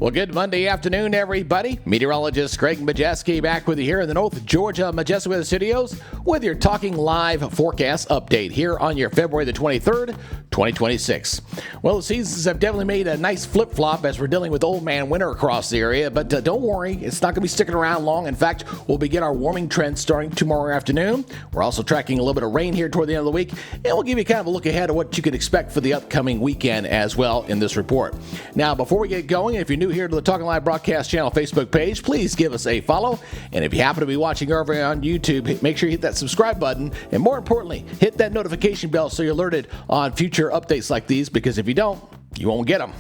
Well, good Monday afternoon, everybody. Meteorologist Greg Majewski back with you here in the North Georgia Majewski Weather Studios with your Talking Live forecast update here on your February the 23rd, 2026. Well, the seasons have definitely made a nice flip-flop as we're dealing with old man winter across the area, but don't worry, it's not going to be sticking around long. In fact, we'll begin our warming trend starting tomorrow afternoon. We're also tracking a little bit of rain here toward the end of the week, and we'll give you kind of a look ahead of what you can expect for the upcoming weekend as well in this report. Now, before we get going, if you're new here to the Talking Live Broadcast Channel Facebook page, please give us a follow. And if you happen to be watching over on YouTube, make sure you hit that subscribe button. And more importantly, hit that notification bell so you're alerted on future updates like these, because if you don't, you won't get them.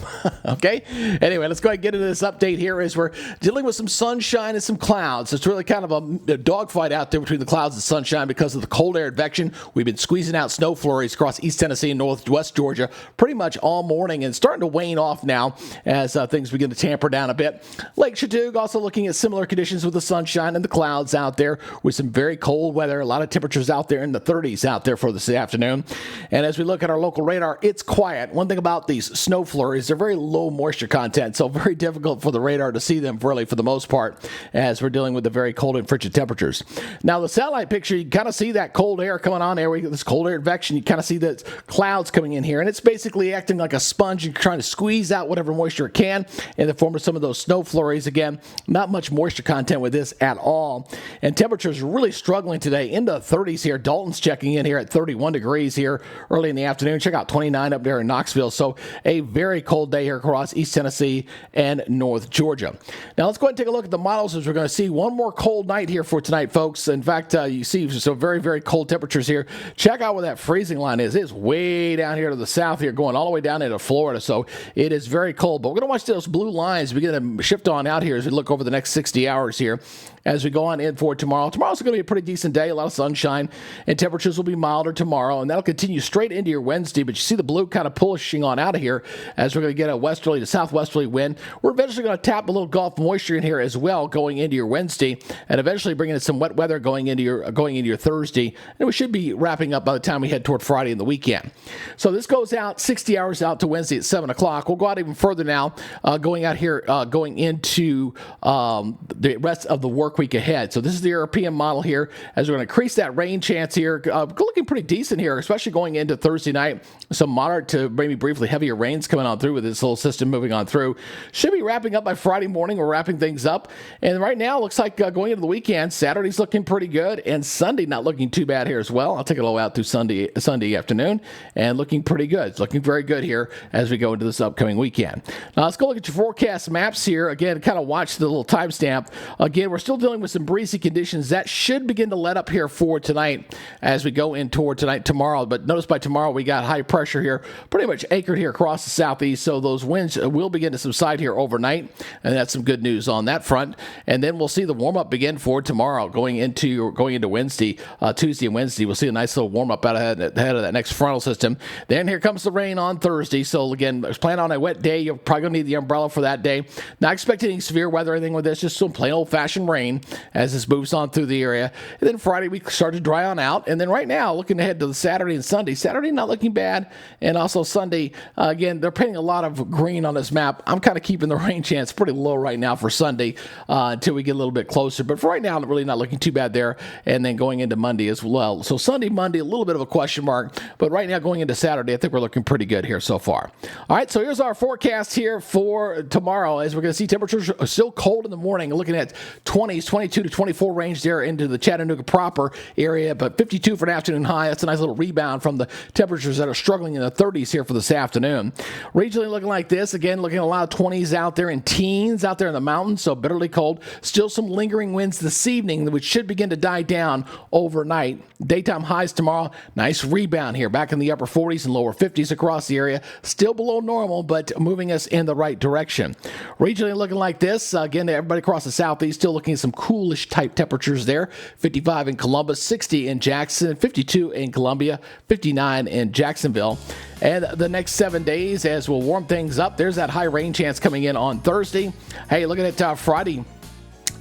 Okay? Anyway, let's go ahead and get into this update here as we're dealing with some sunshine and some clouds. It's really kind of a dogfight out there between the clouds and sunshine because of the cold air advection. We've been squeezing out snow flurries across East Tennessee and Northwest Georgia pretty much all morning, and starting to wane off now as things begin to tamper down a bit. Lake Chattooga also looking at similar conditions with the sunshine and the clouds out there with some very cold weather. A lot of temperatures out there in the 30s out there for this afternoon. And as we look at our local radar, it's quiet. One thing about these snow flurries, they're very low moisture content, so very difficult for the radar to see them really for the most part as we're dealing with the very cold and frigid temperatures. Now, the satellite picture, you kind of see that cold air coming on there. We get this cold air advection. You kind of see the clouds coming in here, and it's basically acting like a sponge and trying to squeeze out whatever moisture it can in the form of some of those snow flurries. Again, not much moisture content with this at all, and temperatures really struggling today in the 30s here. Dalton's checking in here at 31 degrees here early in the afternoon. Check out 29 up there in Knoxville. So a very cold day here across East Tennessee and North Georgia. Now let's go ahead and take a look at the models as we're going to see one more cold night here for tonight, folks. In fact, you see some very, very cold temperatures here. Check out where that freezing line is. It's way down here to the south here, going all the way down into Florida. So it is very cold, but we're going to watch those blue lines begin to shift on out here as we look over the next 60 hours here as we go on in for tomorrow. Tomorrow's going to be a pretty decent day, a lot of sunshine, and temperatures will be milder tomorrow, and that'll continue straight into your Wednesday. But you see the blue kind of pushing on out of here as we're going to get a westerly to southwesterly wind. We're eventually going to tap a little Gulf moisture in here as well going into your Wednesday, and eventually bringing in some wet weather going into your Thursday. And we should be wrapping up by the time we head toward Friday and the weekend. So this goes out 60 hours out to Wednesday at 7 o'clock. We'll go out even further now, going out here, going into the rest of the work week ahead. So this is the European model here as we're going to increase that rain chance here. Looking pretty decent here, especially going into Thursday night. Some moderate to maybe briefly heavier rains coming on through with this little system moving on through. Should be wrapping up by Friday morning. We're wrapping things up. And right now, it looks like going into the weekend, Saturday's looking pretty good, and Sunday not looking too bad here as well. I'll take it all out through Sunday afternoon, and looking pretty good. It's looking very good here as we go into this upcoming weekend. Now, let's go look at your forecast maps here. Again, kind of watch the little timestamp. Again, we're still dealing with some breezy conditions. That should begin to let up here for tonight as we go in toward tomorrow. But notice by tomorrow, we got high pressure here, pretty much anchored here across the southeast. So those winds will begin to subside here overnight, and that's some good news on that front. And then we'll see the warm-up begin for tomorrow, going into Wednesday, Tuesday and Wednesday. We'll see a nice little warm-up out ahead of that next frontal system. Then here comes the rain on Thursday. So again, plan on a wet day. You're probably going to need the umbrella for that day. Not expecting any severe weather or anything with this, just some plain old-fashioned rain as this moves on through the area. And then Friday, we start to dry on out. And then right now, looking ahead to the Saturday and Sunday. Saturday not looking bad. And also Sunday, again, they're painting a lot of green on this map. I'm kind of keeping the rain chance pretty low right now for Sunday until we get a little bit closer. But for right now, I'm really not looking too bad there. And then going into Monday as well. So Sunday, Monday, a little bit of a question mark. But right now, going into Saturday, I think we're looking pretty good here so far. All right, so here's our forecast here for tomorrow as we're going to see temperatures are still cold in the morning. Looking at 20s, 22 to 24 range there into the Chattanooga proper area, but 52 for an afternoon high. That's a nice little rebound from the temperatures that are struggling in the 30s here for this afternoon. Regionally looking like this, again, looking at a lot of 20s out there and teens out there in the mountains, so bitterly cold. Still some lingering winds this evening, which should begin to die down overnight. Daytime highs tomorrow, nice rebound here, back in the upper 40s and lower 50s across the area. Still below normal, but moving us in the right direction. Regionally looking like this, again, everybody across the southeast still looking at some coolish type temperatures there. 55 in Columbus, 60 in Jackson, 52 in Columbia, 59 in Jacksonville. And the next 7 days, as we'll warm things up, there's that high rain chance coming in on Thursday. Hey, looking at Friday.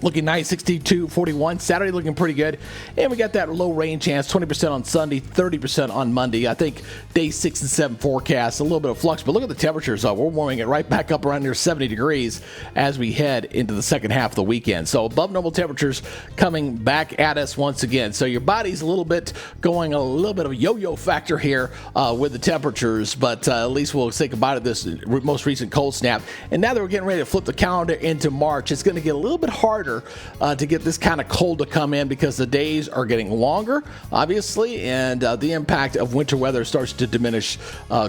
looking nice, 62, 41. Saturday looking pretty good. And we got that low rain chance, 20% on Sunday, 30% on Monday. I think day 6 and 7 forecast, a little bit of flux. But look at the temperatures, though. We're warming it right back up around near 70 degrees as we head into the second half of the weekend. So above normal temperatures coming back at us once again. So your body's a little bit going a little bit of a yo-yo factor here with the temperatures. But at least we'll say goodbye to this most recent cold snap. And now that we're getting ready to flip the calendar into March, it's going to get a little bit harder to get this kind of cold to come in because the days are getting longer, obviously, and the impact of winter weather starts to diminish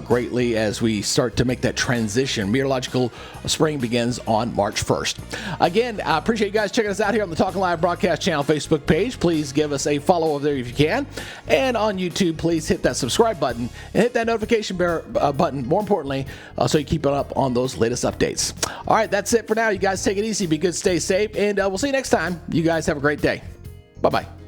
greatly as we start to make that transition. Meteorological spring begins on March 1st. Again, I appreciate you guys checking us out here on the Talking Live Broadcast Channel Facebook page. Please give us a follow over there if you can. And on YouTube, please hit that subscribe button and hit that notification button, more importantly, so you keep up on those latest updates. All right, that's it for now. You guys take it easy, be good, stay safe, and we'll see you next time. You guys have a great day. Bye-bye.